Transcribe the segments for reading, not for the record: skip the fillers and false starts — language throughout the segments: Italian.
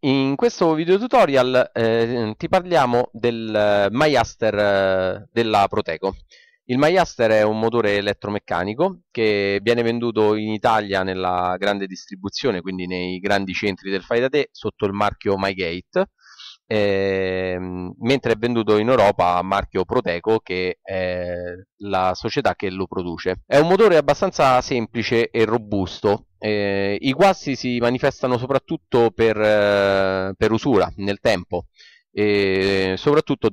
In questo video tutorial ti parliamo del Myaster della Proteco. Il Myaster è un motore elettromeccanico che viene venduto in Italia nella grande distribuzione, quindi nei grandi centri del fai da te, sotto il marchio MyGate, mentre è venduto in Europa a marchio Proteco, che è la società che lo produce. È un motore abbastanza semplice e robusto. I guasti si manifestano soprattutto per usura nel tempo, e soprattutto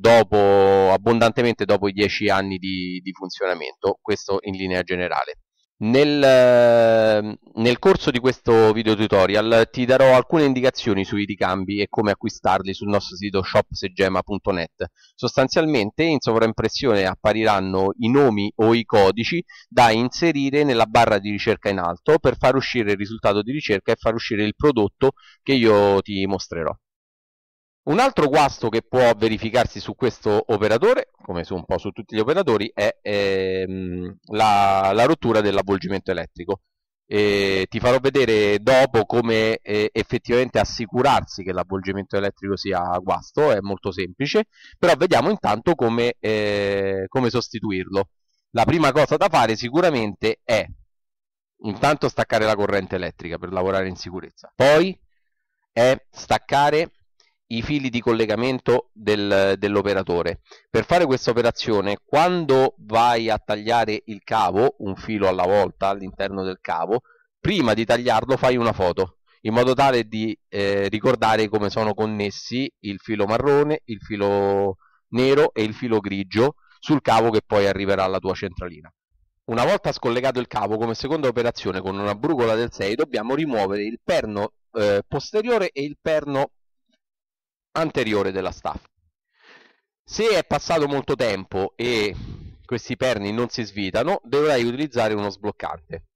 abbondantemente dopo i 10 anni di funzionamento, questo in linea generale. Nel corso di questo video tutorial ti darò alcune indicazioni sui ricambi e come acquistarli sul nostro sito shopsegema.net. Sostanzialmente in sovraimpressione appariranno i nomi o i codici da inserire nella barra di ricerca in alto per far uscire il risultato di ricerca e far uscire il prodotto che io ti mostrerò. Un altro guasto che può verificarsi su questo operatore, come un po' su tutti gli operatori, è la rottura dell'avvolgimento elettrico. Ti farò vedere dopo come effettivamente assicurarsi che l'avvolgimento elettrico sia a guasto, è molto semplice, però vediamo intanto come sostituirlo. La prima cosa da fare sicuramente è intanto staccare la corrente elettrica per lavorare in sicurezza, poi è staccare i fili di collegamento dell'operatore. Per fare questa operazione, quando vai a tagliare il cavo, un filo alla volta all'interno del cavo, prima di tagliarlo fai una foto, in modo tale di ricordare come sono connessi il filo marrone, il filo nero e il filo grigio sul cavo che poi arriverà alla tua centralina. Una volta scollegato il cavo, come seconda operazione con una brugola del 6 dobbiamo rimuovere il perno posteriore e il perno anteriore della staffa. Se è passato molto tempo e questi perni non si svitano, dovrai utilizzare uno sbloccante.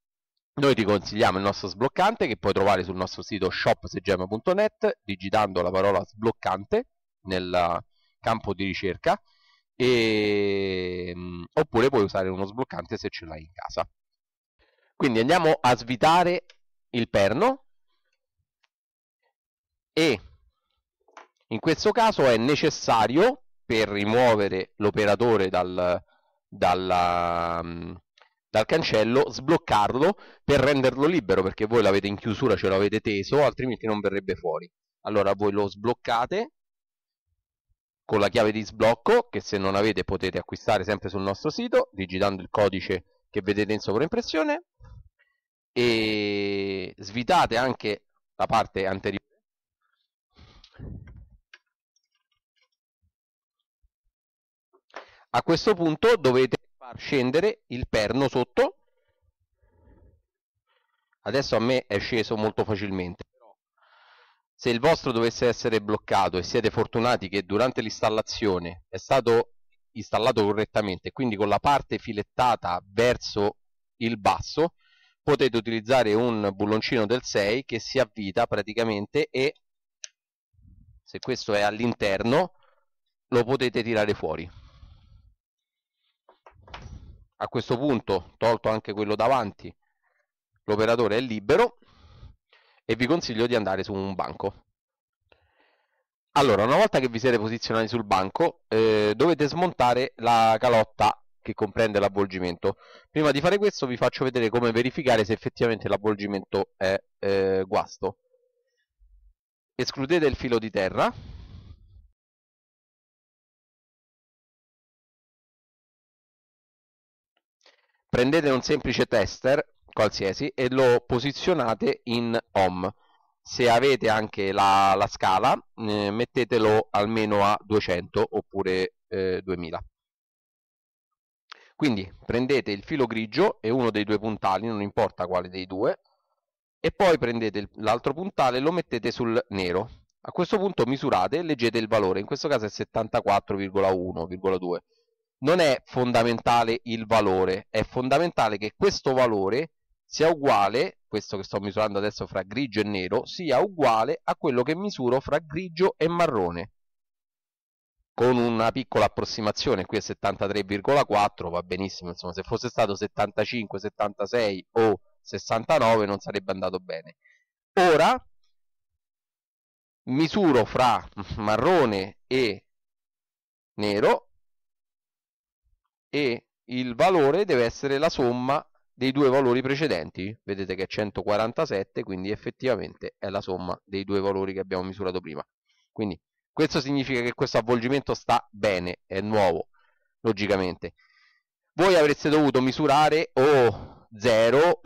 Noi ti consigliamo il nostro sbloccante, che puoi trovare sul nostro sito shopsegema.net digitando la parola sbloccante nel campo di ricerca, oppure puoi usare uno sbloccante se ce l'hai in casa. Quindi andiamo a svitare il perno e in questo caso è necessario, per rimuovere l'operatore dal cancello, sbloccarlo per renderlo libero, perché voi l'avete in chiusura, ce l'avete teso, altrimenti non verrebbe fuori. Allora voi lo sbloccate con la chiave di sblocco, che se non avete potete acquistare sempre sul nostro sito, digitando il codice che vedete in sovraimpressione, e svitate anche la parte anteriore. A questo punto dovete far scendere il perno sotto. Adesso a me è sceso molto facilmente. Se il vostro dovesse essere bloccato e siete fortunati che durante l'installazione è stato installato correttamente, quindi con la parte filettata verso il basso, potete utilizzare un bulloncino del 6 che si avvita praticamente, e se questo è all'interno lo potete tirare fuori. A questo punto, tolto anche quello davanti, l'operatore è libero e vi consiglio di andare su un banco. Allora, una volta che vi siete posizionati sul banco, dovete smontare la calotta che comprende l'avvolgimento. Prima di fare questo vi faccio vedere come verificare se effettivamente l'avvolgimento è guasto. Escludete il filo di terra. Prendete un semplice tester qualsiasi e lo posizionate in home. Se avete anche la scala, mettetelo almeno a 200 oppure 2000. Quindi prendete il filo grigio e uno dei due puntali, non importa quale dei due, e poi prendete l'altro puntale e lo mettete sul nero. A questo punto misurate e leggete il valore, in questo caso è 74,1,2. Non è fondamentale il valore, è fondamentale che questo valore sia uguale, questo che sto misurando adesso fra grigio e nero, sia uguale a quello che misuro fra grigio e marrone. Con una piccola approssimazione, qui è 73,4, va benissimo, insomma, se fosse stato 75, 76 o 69 non sarebbe andato bene. Ora misuro fra marrone e nero e il valore deve essere la somma dei due valori precedenti. Vedete che è 147, quindi effettivamente è la somma dei due valori che abbiamo misurato prima. Quindi questo significa che questo avvolgimento sta bene, è nuovo, logicamente. Voi avreste dovuto misurare o 0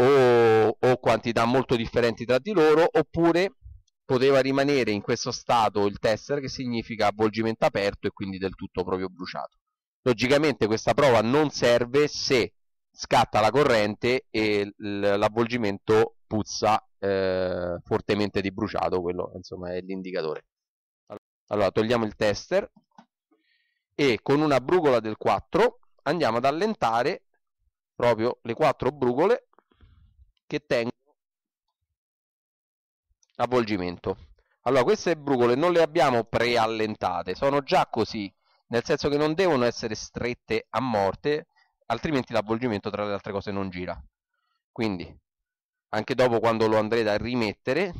o quantità molto differenti tra di loro, oppure poteva rimanere in questo stato il tester, che significa avvolgimento aperto e quindi del tutto proprio bruciato. Logicamente questa prova non serve se scatta la corrente e l'avvolgimento puzza fortemente di bruciato, quello insomma è l'indicatore. Allora togliamo il tester e con una brugola del 4 andiamo ad allentare proprio le 4 brugole che tengono l'avvolgimento. Allora queste brugole non le abbiamo preallentate, sono già così, nel senso che non devono essere strette a morte, altrimenti l'avvolgimento tra le altre cose non gira. Quindi anche dopo, quando lo andrete a rimettere,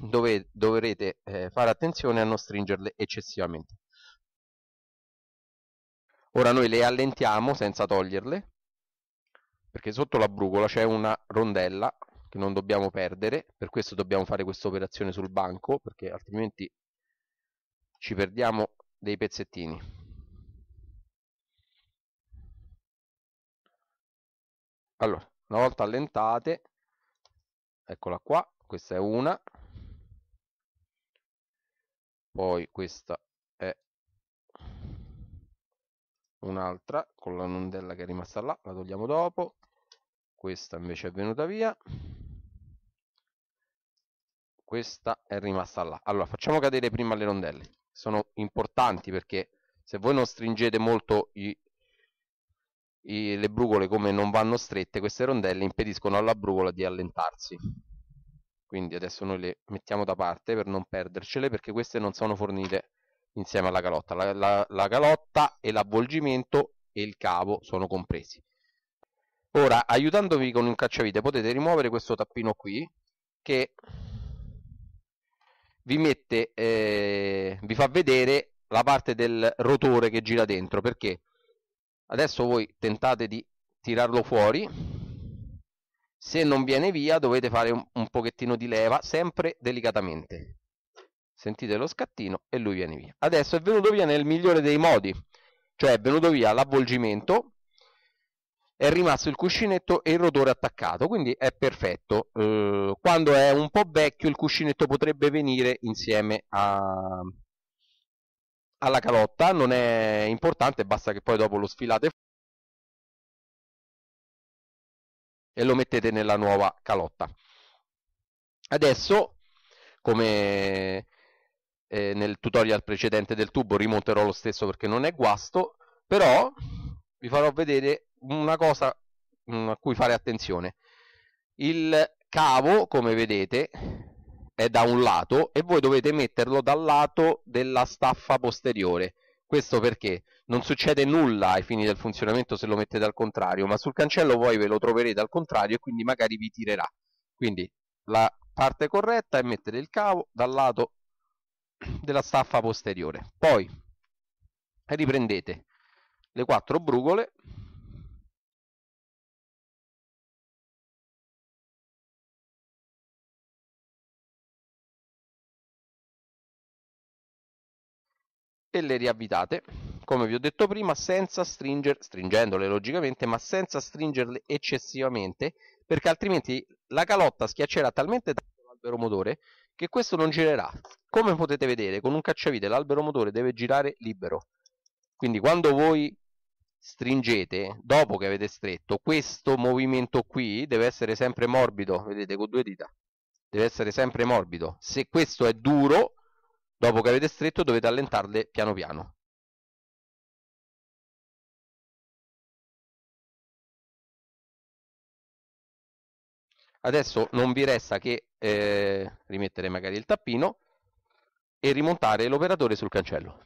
dovrete fare attenzione a non stringerle eccessivamente. Ora noi le allentiamo senza toglierle, perché sotto la brugola c'è una rondella che non dobbiamo perdere, per questo dobbiamo fare questa operazione sul banco, perché altrimenti ci perdiamo dei pezzettini. Allora, una volta allentate, eccola qua, questa è una, poi questa è un'altra con la rondella che è rimasta là, la togliamo dopo, questa invece è venuta via, questa è rimasta là. Allora facciamo cadere prima le rondelle, sono importanti perché se voi non stringete molto le brugole, come non vanno strette, queste rondelle impediscono alla brugola di allentarsi. Quindi adesso noi le mettiamo da parte per non perdercele, perché queste non sono fornite insieme alla calotta. La calotta e l'avvolgimento e il cavo sono compresi. Ora, aiutandovi con un cacciavite, potete rimuovere questo tappino qui, che vi fa vedere la parte del rotore che gira dentro, perché adesso voi tentate di tirarlo fuori, se non viene via dovete fare un pochettino di leva, sempre delicatamente. Sentite lo scattino e lui viene via. Adesso è venuto via nel migliore dei modi, cioè è venuto via l'avvolgimento, è rimasto il cuscinetto e il rotore attaccato, quindi è perfetto. Quando è un po' vecchio il cuscinetto potrebbe venire insieme alla calotta, non è importante, basta che poi dopo lo sfilate e lo mettete nella nuova calotta. Adesso, come nel tutorial precedente del tubo, rimonterò lo stesso perché non è guasto, però vi farò vedere una cosa a cui fare attenzione. Il cavo, come vedete, è da un lato e voi dovete metterlo dal lato della staffa posteriore. Questo perché non succede nulla ai fini del funzionamento se lo mettete al contrario, ma sul cancello voi ve lo troverete al contrario e quindi magari vi tirerà. Quindi la parte corretta è mettere il cavo dal lato della staffa posteriore. Poi riprendete le 4 brugole e le riavvitate, come vi ho detto prima, senza stringendole logicamente, ma senza stringerle eccessivamente, perché altrimenti la calotta schiaccerà talmente tanto l'albero motore che questo non girerà. Come potete vedere, con un cacciavite l'albero motore deve girare libero. Quindi quando voi stringete, dopo che avete stretto, questo movimento qui deve essere sempre morbido, vedete, con 2 dita. Deve essere sempre morbido. Se questo è duro, dopo che avete stretto dovete allentarle piano piano. Adesso non vi resta che rimettere magari il tappino e rimontare l'operatore sul cancello.